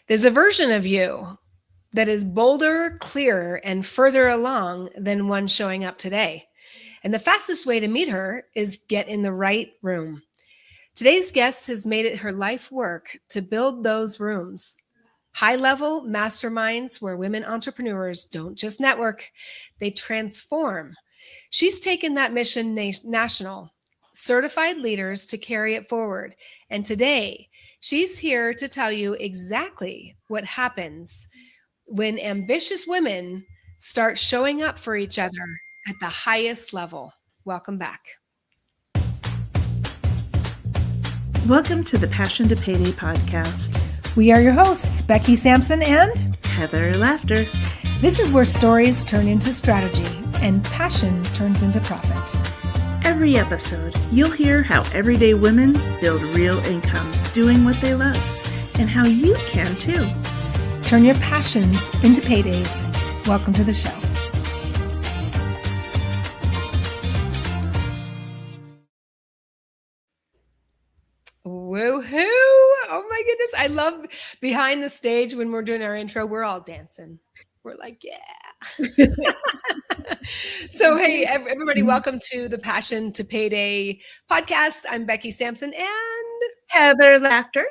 There's a version of you that is bolder, clearer, and further along than one showing up today. And the fastest way to meet her is get in the right room. Today's guest has made it her life work to build those rooms. High-level masterminds where women entrepreneurs don't just network, they transform. She's taken that mission national, certified leaders to carry it forward. And today, she's here to tell you exactly what happens when ambitious women start showing up for each other at the highest level. Welcome back. Welcome to the Passion to Payday podcast. We are your hosts, Becky Sampson and Heather Laughter. This is where stories turn into strategy and passion turns into profit. Every episode, you'll hear how everyday women build real income doing what they love and how you can too. Turn your passions into paydays. Welcome to the show. Woohoo! Oh my goodness. I love behind the stage when we're doing our intro, we're all dancing. We're like, yeah. So, hey, everybody, welcome to the Passion to Payday podcast. I'm Becky Sampson and Heather Laughter.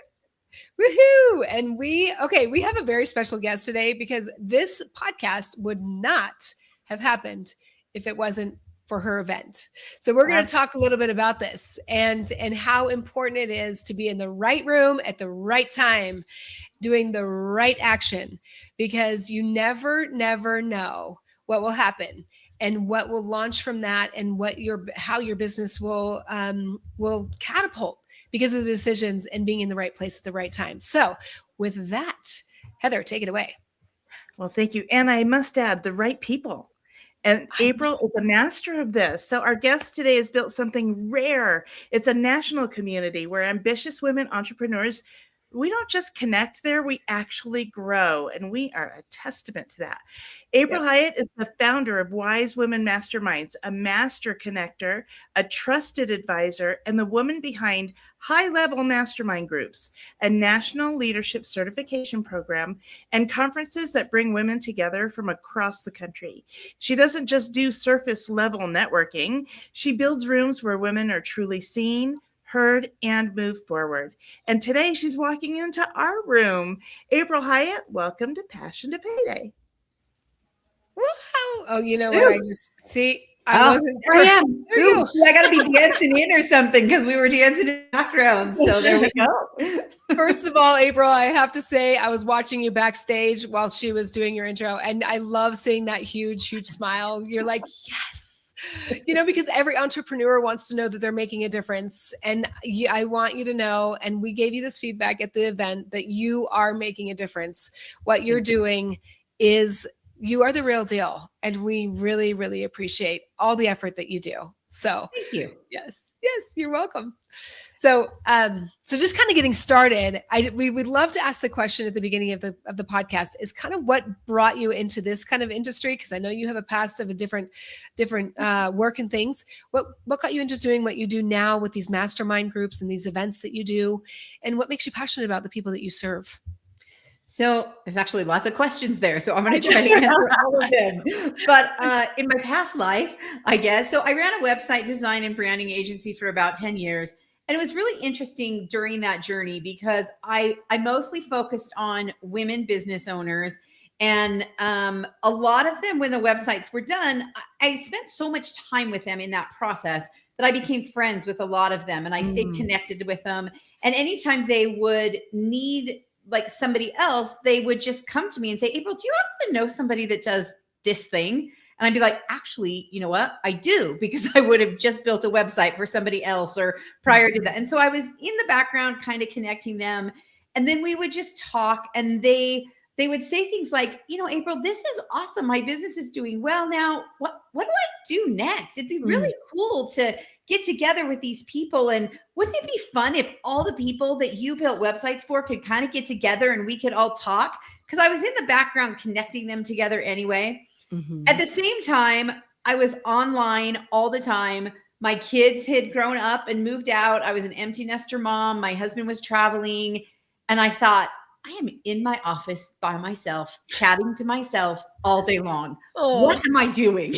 Woohoo! And we have a very special guest today because this podcast would not have happened if it wasn't for her event. So we're going to talk a little bit about this and how important it is to be in the right room at the right time, doing the right action, because you never know what will happen and what will launch from that and how your business will catapult because of the decisions and being in the right place at the right time. So with that, Heather, take it away. Well, thank you. And I must add, the right people. And April is a master of this. So our guest today has built something rare. It's a national community where ambitious women entrepreneurs, we don't just connect there, we actually grow. And we are a testament to that. April Hiatt is the founder of WISE Women Masterminds, a master connector, a trusted advisor, and the woman behind high-level mastermind groups, a national leadership certification program, and conferences that bring women together from across the country. She doesn't just do surface-level networking. She builds rooms where women are truly seen, heard, and move forward. And today she's walking into our room. April Hiatt, welcome to Passion to Payday. Wow. Oh, you know what? I just see. I wasn't. Here I am. I got to be dancing in or something because we were dancing in the background. So there we go. First of all, April, I have to say I was watching you backstage while she was doing your intro, and I love seeing that huge smile. You're like, yes. Because every entrepreneur wants to know that they're making a difference. And I want you to know, and we gave you this feedback at the event, that you are making a difference. What you're doing is you are the real deal. And we really, really appreciate all the effort that you do. So thank you. Yes, you're welcome. So, so just kind of getting started, we would love to ask the question at the beginning of the podcast is kind of what brought you into this kind of industry? Because I know you have a past of a different work and things. What got you into doing what you do now with these mastermind groups and these events that you do? And what makes you passionate about the people that you serve? So there's actually lots of questions there. So I'm going to try to answer all of them. But in my past life, I guess, so I ran a website design and branding agency for about 10 years. And it was really interesting during that journey because I mostly focused on women business owners. And a lot of them, when the websites were done, I spent so much time with them in that process that I became friends with a lot of them. And I stayed connected with them. And anytime they would need like somebody else, they would just come to me and say, April, do you happen to know somebody that does this thing? And I'd be like, actually, you know what? I do, because I would have just built a website for somebody else or prior to that. And so I was in the background kind of connecting them. And then we would just talk and they would say things like, April, this is awesome. My business is doing well now. What do I do next? It'd be really cool to get together with these people. And wouldn't it be fun if all the people that you built websites for could kind of get together and we could all talk? Because I was in the background connecting them together anyway. At the same time, I was online all the time. My kids had grown up and moved out. I was an empty nester mom. My husband was traveling. And I thought, I am in my office by myself, chatting to myself all day long. Oh. What am I doing?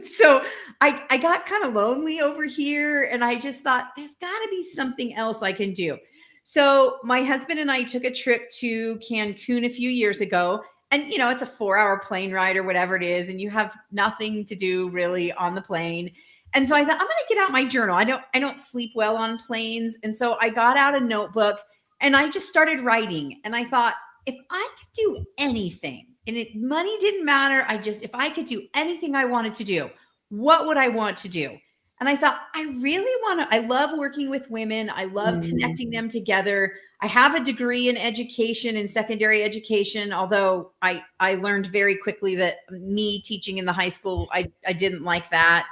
So I got kind of lonely over here, and I just thought there's got to be something else I can do. So my husband and I took a trip to Cancun a few years ago, and it's a 4-hour plane ride or whatever it is, and you have nothing to do really on the plane. And so I thought, I'm going to get out my journal. I don't sleep well on planes, and so I got out a notebook and I just started writing. And I thought, if I could do anything, and money didn't matter, if I could do anything I wanted to do, what would I want to do? And I thought, I love working with women. I love connecting them together. I have a degree in education and secondary education, although I learned very quickly that me teaching in the high school, I didn't like that.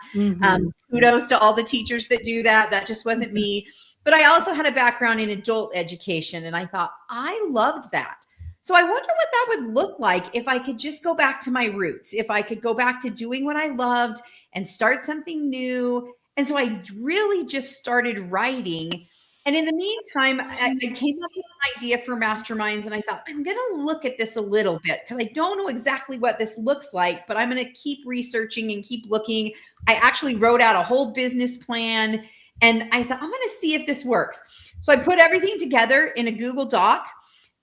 Kudos to all the teachers that do that. That just wasn't me. But I also had a background in adult education, and I thought I loved that. So I wonder what that would look like if I could just go back to my roots, if I could go back to doing what I loved and start something new. And so I really just started writing. And in the meantime, I came up with an idea for masterminds, and I thought, I'm going to look at this a little bit because I don't know exactly what this looks like, but I'm going to keep researching and keep looking. I actually wrote out a whole business plan, and I thought, I'm going to see if this works. So I put everything together in a Google Doc.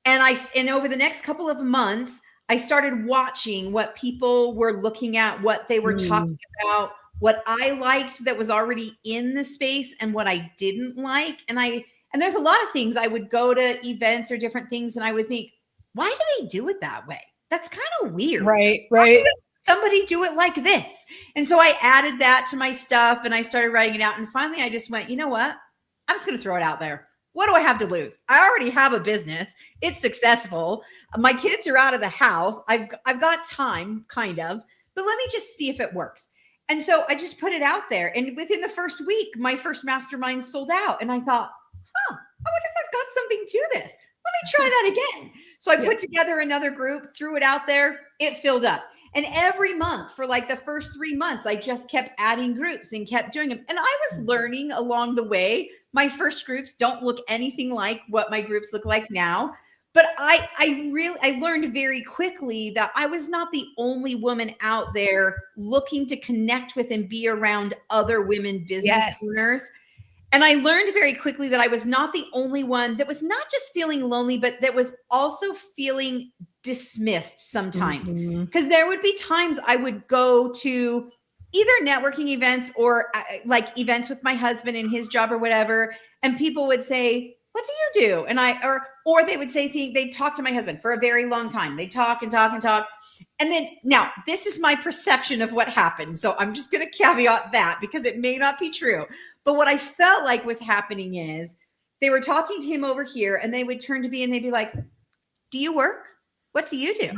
And over the next couple of months, I started watching what people were looking at, what they were talking about, what I liked that was already in the space and what I didn't like. And there's a lot of things. I would go to events or different things, and I would think, why do they do it that way? That's kind of weird. Right. Somebody do it like this. And so I added that to my stuff, and I started writing it out. And finally I just went, you know what? I'm just going to throw it out there. What do I have to lose? I already have a business. It's successful. My kids are out of the house. I've got time, kind of, but let me just see if it works. And so I just put it out there. And within the first week, my first mastermind sold out. And I thought, I wonder if I've got something to this. Let me try that again. So I put together another group, threw it out there. It filled up. And every month for like the first 3 months, I just kept adding groups and kept doing them. And I was learning along the way. My first groups don't look anything like what my groups look like now. But I learned very quickly that I was not the only woman out there looking to connect with and be around other women business owners. And I learned very quickly that I was not the only one that was not just feeling lonely, but that was also feeling dismissed sometimes. Because there would be times I would go to either networking events or like events with my husband and his job or whatever. And people would say, what do you do? And or they would say, they'd talk to my husband for a very long time. They talk and talk and talk. And then now this is my perception of what happened. So I'm just going to caveat that because it may not be true. But what I felt like was happening is they were talking to him over here, and they would turn to me and they'd be like, do you work? What do you do?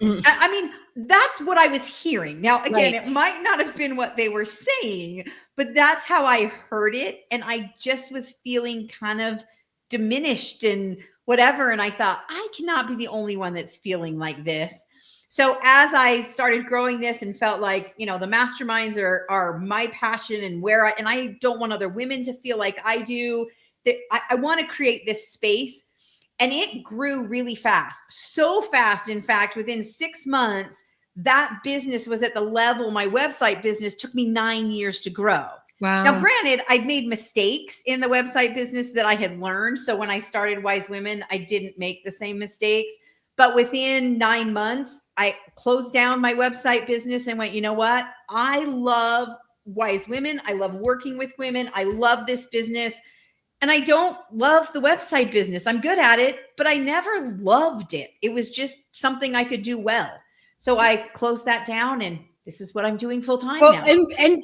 I mean, that's what I was hearing. Now, again, it might not have been what they were saying, but that's how I heard it. And I just was feeling kind of diminished and whatever. And I thought, I cannot be the only one that's feeling like this. So as I started growing this and felt like, the masterminds are my passion and I don't want other women to feel like I do, that I want to create this space. And it grew really fast, so fast. In fact, within 6 months, that business was at the level my website business took me 9 years to grow. Wow. Now, granted, I'd made mistakes in the website business that I had learned. So when I started Wise Women, I didn't make the same mistakes. But within 9 months, I closed down my website business and went, you know what? I love Wise Women. I love working with women. I love this business. And I don't love the website business. I'm good at it, but I never loved it. It was just something I could do well. So I closed that down, and this is what I'm doing full time now. And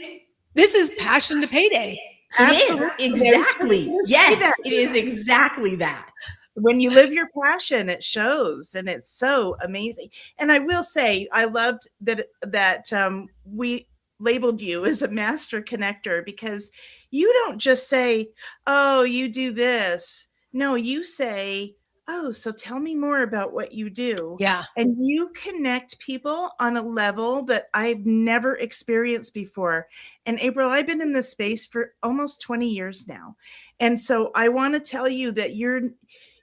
this is passion to payday. Absolutely. Exactly. Yes, it is exactly that. When you live your passion, it shows, and it's so amazing. And I will say, I loved that we labeled you as a master connector, because you don't just say, oh, you do this. No, you say, oh, so tell me more about what you do. Yeah. And you connect people on a level that I've never experienced before. And April, I've been in this space for almost 20 years now. And so I want to tell you that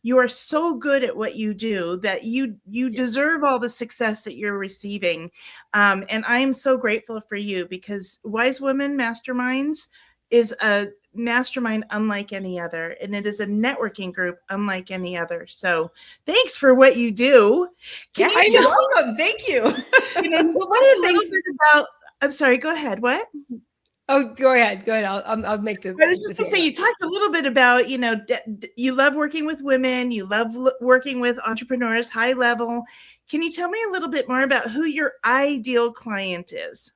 You are so good at what you do that you deserve all the success that you're receiving. And I am so grateful for you, because Wise Women Masterminds is a mastermind unlike any other, and it is a networking group unlike any other. So thanks for what you do. You're welcome. Thank you. One of the things about, I'm sorry, go ahead. What? Oh, go ahead. Go ahead. I'll make the. I was just going to say, you talked a little bit about, you love working with women, you love working with entrepreneurs, high level. Can you tell me a little bit more about who your ideal client is?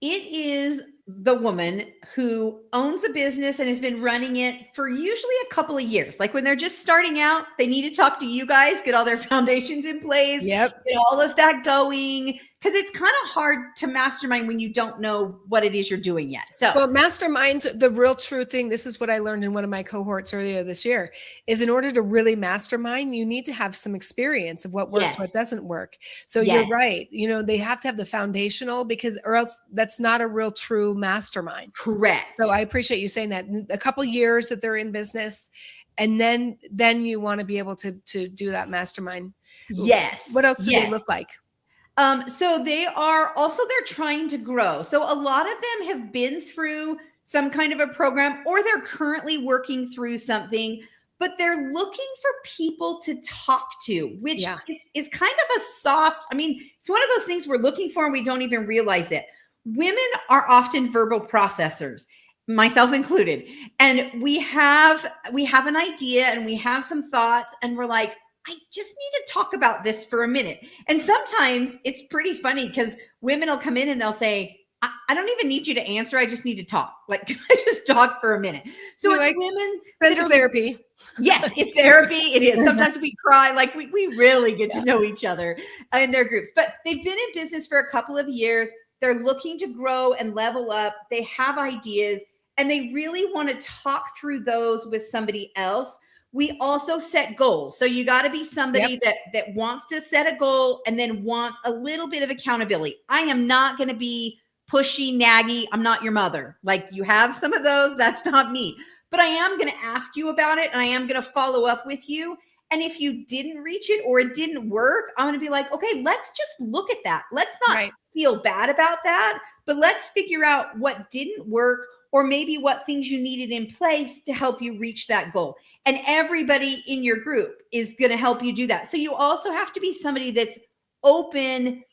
It is the woman who owns a business and has been running it for usually a couple of years. Like when they're just starting out, they need to talk to you guys, get all their foundations in place, get all of that going. Because it's kind of hard to mastermind when you don't know what it is you're doing yet. So, well, masterminds, the real true thing, this is what I learned in one of my cohorts earlier this year, is in order to really mastermind, you need to have some experience of what works, what doesn't work. So you're right. They have to have the foundational, because or else that's not a real true mastermind. Correct. So I appreciate you saying that. A couple years that they're in business, and then you want to be able to do that mastermind. Yes. What else do they look like? So they're trying to grow. So a lot of them have been through some kind of a program, or they're currently working through something, but they're looking for people to talk to, which is kind of a soft, it's one of those things we're looking for and we don't even realize it. Women are often verbal processors, myself included. And we have an idea and we have some thoughts, and we're like, I just need to talk about this for a minute. And sometimes it's pretty funny, because women will come in and they'll say, I don't even need you to answer. I just need to talk. Like, can I just talk for a minute? So it's like women. That's therapy. Yes, it's therapy. It is. Sometimes we cry. Like we really get to know each other in their groups. But they've been in business for a couple of years. They're looking to grow and level up. They have ideas, and they really want to talk through those with somebody else. We also set goals. So you got to be somebody that wants to set a goal and then wants a little bit of accountability. I am not going to be pushy, naggy. I'm not your mother. Like, you have some of those. That's not me. But I am going to ask you about it, and I am going to follow up with you. And if you didn't reach it or it didn't work, I'm going to be like, okay, let's just look at that. Let's not feel bad about that, but let's figure out what didn't work, or maybe what things you needed in place to help you reach that goal. And everybody in your group is going to help you do that. So you also have to be somebody that's open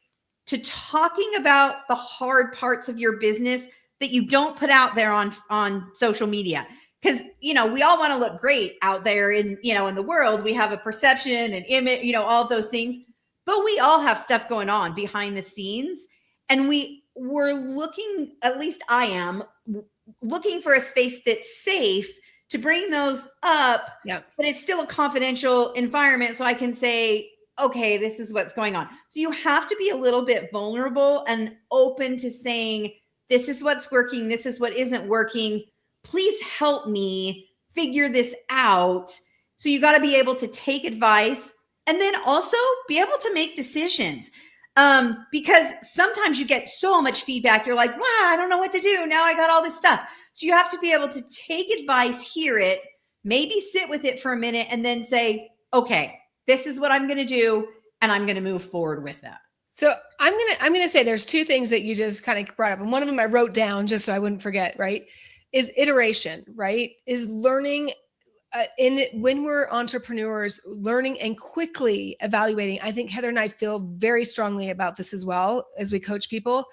to talking about the hard parts of your business that you don't put out there on social media. Because, we all want to look great out there in the world. We have a perception and image, all of those things, but we all have stuff going on behind the scenes. And we're looking, at least I am, looking for a space that's safe to bring those up, but it's still a confidential environment. So I can say, okay, this is what's going on. So you have to be a little bit vulnerable and open to saying, this is what's working. This is what isn't working. Please help me figure this out. So you got to be able to take advice and then also be able to make decisions. Because sometimes you get so much feedback. You're like, wow, I don't know what to do. Now I got all this stuff. So you have to be able to take advice, hear it, maybe sit with it for a minute, and then say, okay, this is what I'm going to do, and I'm going to move forward with that. So I'm going to say there's two things that you just kind of brought up. And one of them I wrote down just so I wouldn't forget, right? Is iteration, right? Is learning when we're entrepreneurs, learning and quickly evaluating. I think Heather and I feel very strongly about this as well as we coach people,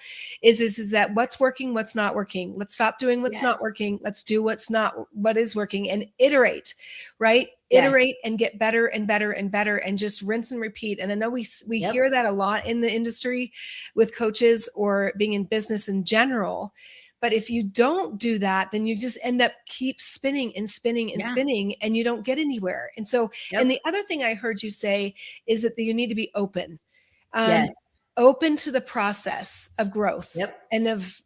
is that what's working, what's not working. Let's stop doing what's not working. Let's do what is working, and iterate, right? Iterate and get better and better and better, and just rinse and repeat. And I know we hear that a lot in the industry with coaches or being in business in general. But if you don't do that, then you just end up keep spinning and spinning and spinning, and you don't get anywhere. And so, and the other thing I heard you say is that you need to be open, open to the process of growth and of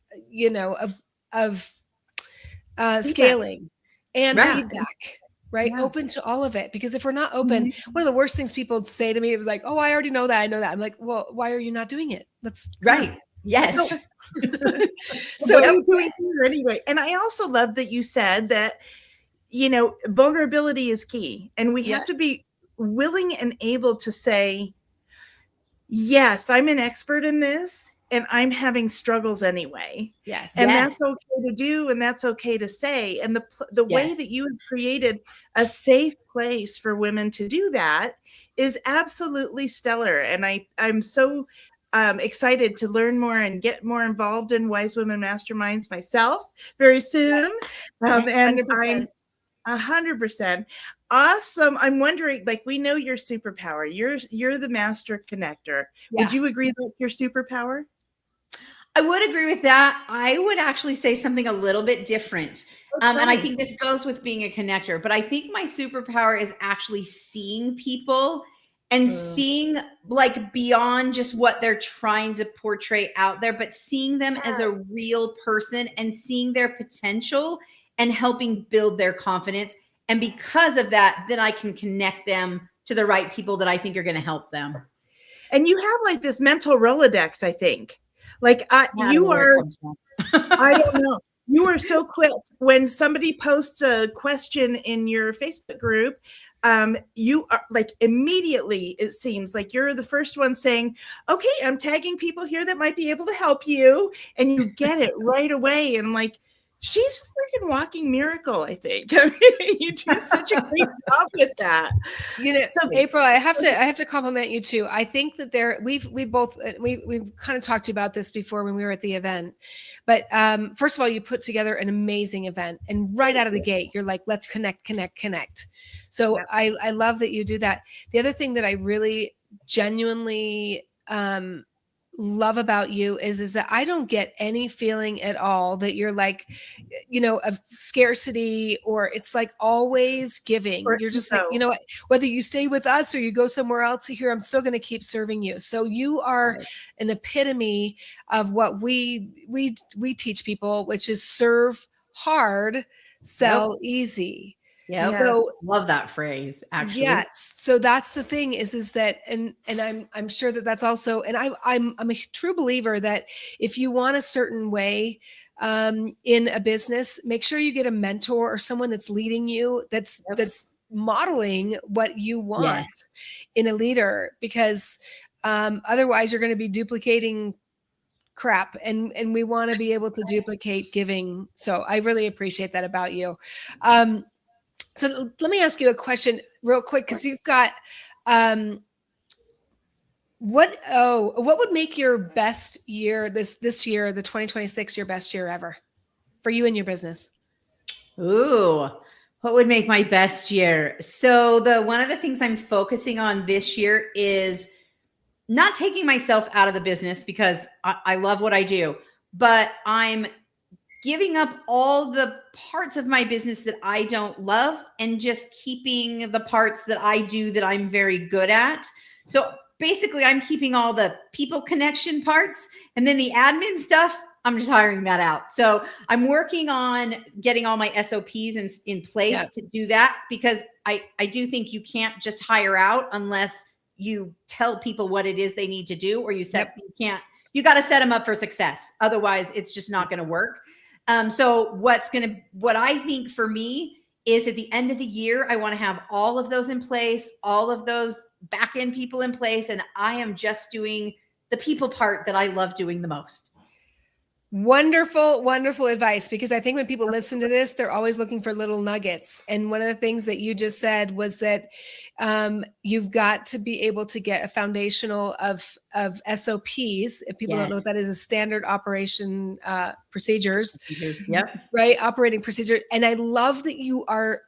scaling and feedback. Right. Yeah. Open to all of it. Because if we're not open, one of the worst things people say to me was like, oh, I already know that. I know that. I'm like, well, why are you not doing it? Yes. So what are you doing here anyway? And I also love that you said that vulnerability is key, and we Yeah. have to be willing and able to say, yes, I'm an expert in this and I'm having struggles anyway. Yes. And Yes. that's okay to do, and that's okay to say. And the way Yes. that you have created a safe place for women to do that is absolutely stellar. And I'm so excited to learn more and get more involved in Wise Women Masterminds myself very soon. Yes. And 100%. I'm 100%. Awesome. I'm wondering, like, we know your superpower. You're the master connector. Yeah. Would you agree that's your superpower? I would agree with that. I would actually say something a little bit different. And I think this goes with being a connector, but I think my superpower is actually seeing people and seeing like beyond just what they're trying to portray out there, but seeing them as a real person and seeing their potential and helping build their confidence. And because of that, then I can connect them to the right people that I think are going to help them. And you have like this mental Rolodex, I think. Like you are, I don't know. You are so quick. When somebody posts a question in your Facebook group, you are like immediately, it seems like you're the first one saying, okay, I'm tagging people here that might be able to help you. And you get it right away. And I'm like, she's a freaking walking miracle, I think. I mean, you do such a great job with that. So April, I have to compliment you too. I think that we've kind of talked about this before when we were at the event, but first of all, you put together an amazing event, and right out of the gate, you're like, let's connect. So yep. I love that you do that. The other thing that I really genuinely love about you is that I don't get any feeling at all that you're like, of scarcity, or it's like always giving. You're just like, whether you stay with us or you go somewhere else here, I'm still going to keep serving you. So you are an epitome of what we teach people, which is serve hard, sell easy. Yeah. So love that phrase, actually. Yes. So that's the thing is that, and I'm sure that that's also, and I'm a true believer that if you want a certain way in a business, make sure you get a mentor or someone that's leading you, that's modeling what you want in a leader, because otherwise you're going to be duplicating crap, and we want to be able to duplicate giving. So I really appreciate that about you. So let me ask you a question real quick, because you've got, what would make your best year this year, the 2026, your best year ever for you and your business? Ooh, what would make my best year? So one of the things I'm focusing on this year is not taking myself out of the business, because I love what I do, but I'm giving up all the parts of my business that I don't love and just keeping the parts that I do that I'm very good at. So basically I'm keeping all the people connection parts, and then the admin stuff, I'm just hiring that out. So I'm working on getting all my SOPs in place to do that, because I do think you can't just hire out unless you tell people what it is they need to do, or you got to set them up for success. Otherwise it's just not going to work. So what I think for me is at the end of the year, I want to have all of those in place, all of those back end people in place. And I am just doing the people part that I love doing the most. Wonderful, wonderful advice, because I think when people listen to this, they're always looking for little nuggets. And one of the things that you just said was that you've got to be able to get a foundational of SOPs. If people don't know what that is, a standard operation procedures. Yep. Right. Operating procedure. And I love that you are,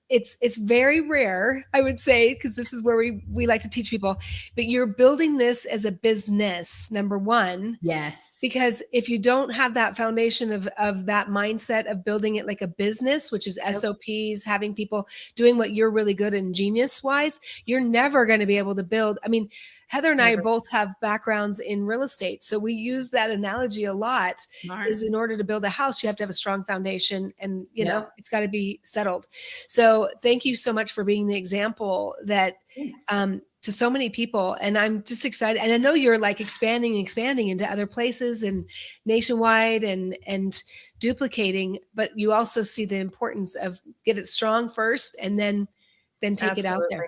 it's very rare, I would say, because this is where we like to teach people, but you're building this as a business, number one. Yes. Because if you don't have that foundation of that mindset of building it like a business, which is SOPs, having people doing what you're really good and genius wise, you're never going to be able to build. I mean, Heather and I both have backgrounds in real estate. So we use that analogy a lot. Is in order to build a house, you have to have a strong foundation, and it's got to be settled. So thank you so much for being the example that to so many people. And I'm just excited. And I know you're like expanding into other places and nationwide and duplicating, but you also see the importance of get it strong first and then take it out there.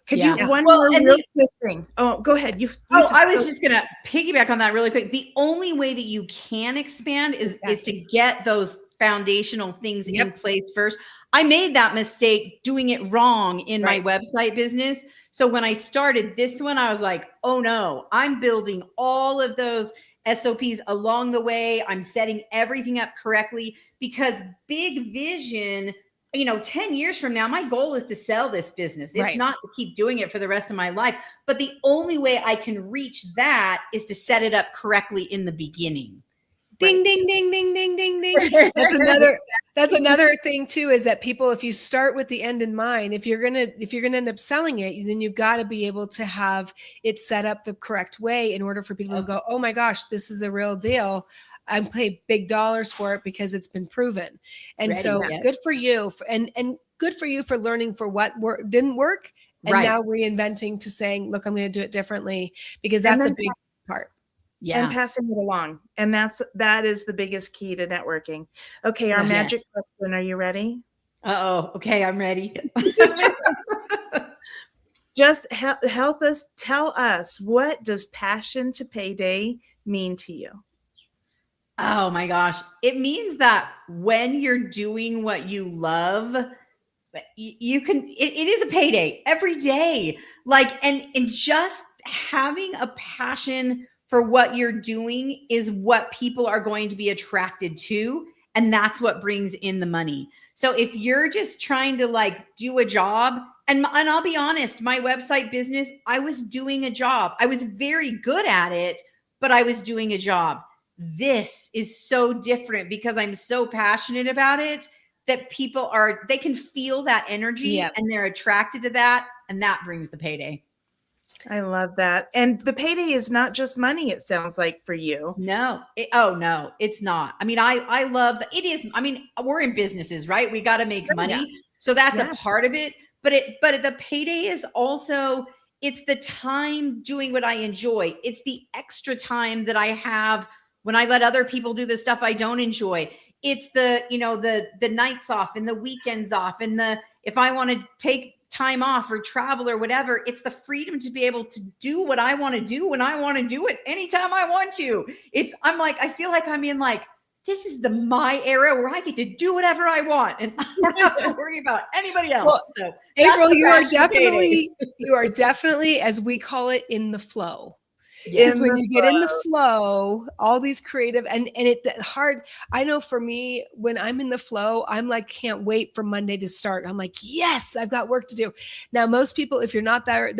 Could Yeah. you one Well, more and real quick thing? Oh, go ahead. I was just gonna piggyback on that really quick. The only way that you can expand is to get those foundational things in place first. I made that mistake doing it wrong in my website business. So when I started this one, I was like, oh no, I'm building all of those SOPs along the way. I'm setting everything up correctly, because big vision, 10 years from now, my goal is to sell this business. It's not to keep doing it for the rest of my life. But the only way I can reach that is to set it up correctly in the beginning. Ding, ding, ding, ding, ding, ding, ding. That's another thing too, is that people, if you start with the end in mind, if you're gonna end up selling it, then you've got to be able to have it set up the correct way in order for people to go, oh my gosh, this is a real deal. I'm paying big dollars for it because it's been proven. And good for you. And good for you for learning for what didn't work and now reinventing to saying, look, I'm going to do it differently, because that's a big part. Yeah. And passing it along. And that is the biggest key to networking. Okay. Our magic question. Are you ready? Uh-oh. Okay. I'm ready. Just help us, tell us, what does passion to payday mean to you? Oh my gosh. It means that when you're doing what you love, you can, it is a payday every day. And just having a passion for what you're doing is what people are going to be attracted to. And that's what brings in the money. So if you're just trying to do a job, and I'll be honest, my website business, I was doing a job. I was very good at it, but I was doing a job. This is so different because I'm so passionate about it that they can feel that energy and they're attracted to that. And that brings the payday. I love that. And the payday is not just money, it sounds like, for you. No. No, it's not. I mean, I love that. It is. I mean, we're in businesses, right? We got to make money. Yeah. So that's a part of it. But the payday is also, it's the time doing what I enjoy. It's the extra time that I have when I let other people do the stuff I don't enjoy. It's the nights off and the weekends off, and if I want to take time off or travel or whatever, it's the freedom to be able to do what I want to do when I want to do it anytime I want to. I feel like I'm in this is my era where I get to do whatever I want and I don't have to worry about anybody else. Well, so April, you are definitely, as we call it, in the flow. Because when you get in the flow, all these creative and it hard. I know for me, when I'm in the flow, I'm can't wait for Monday to start. I'm like, yes, I've got work to do. Now, most people, if you're not there,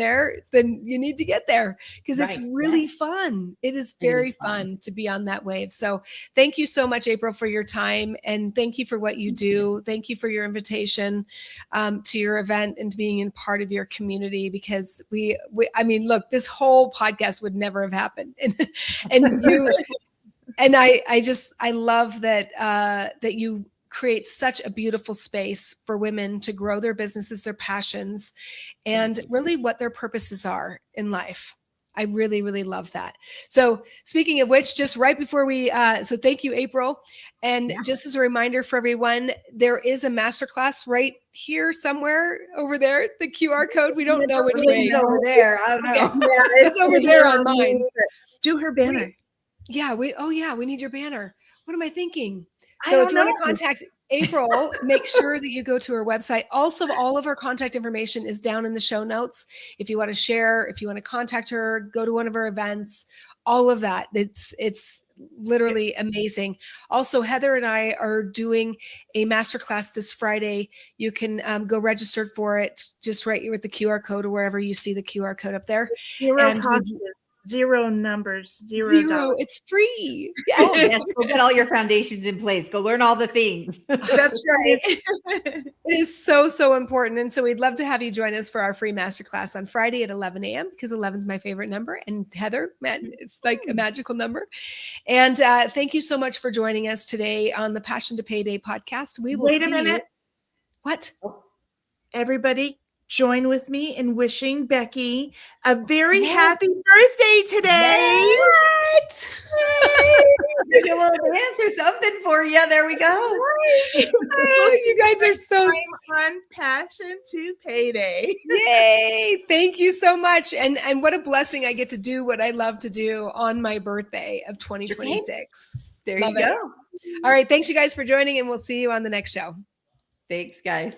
then you need to get there because it's really fun. It is very fun to be on that wave. So thank you so much, April, for your time. And thank you for what you do. Thank you for your invitation to your event and being in part of your community, because I mean, look, this whole podcast would never have happened. And you, and I love that, that you create such a beautiful space for women to grow their businesses, their passions, and really what their purposes are in life. I really, really love that. So speaking of which, just right before we, so thank you, April. And just as a reminder for everyone, there is a masterclass right here somewhere over there, the QR code. We don't know which way. It's over there. I don't know. Yeah, it's over there on mine. Do her banner. We need your banner. What am I thinking? So if you want to contact April, make sure that you go to her website. Also, all of her contact information is down in the show notes. If you want to share, if you want to contact her, go to one of her events, all of that. It's literally amazing. Also, Heather and I are doing a masterclass this Friday. You can go register for it just right with the QR code or wherever you see the QR code up there. Zero numbers, zero. It's free. Oh, yes. Go get all your foundations in place. Go learn all the things. That's right. It is so, so important. And so we'd love to have you join us for our free masterclass on Friday at 11 a.m. because 11 is my favorite number. And Heather, man, it's like a magical number. And thank you so much for joining us today on the Passion to Payday podcast. We will Wait a minute. What? Everybody, join with me in wishing Becky a very happy birthday today. What? There's a little dance or something for you. There we go. Oh, you guys are so on Passion to Payday. yay! Thank you so much, and what a blessing I get to do what I love to do on my birthday of 2026. There Love you it. go. All right, thanks you guys for joining, and we'll see you on the next show. Thanks, guys.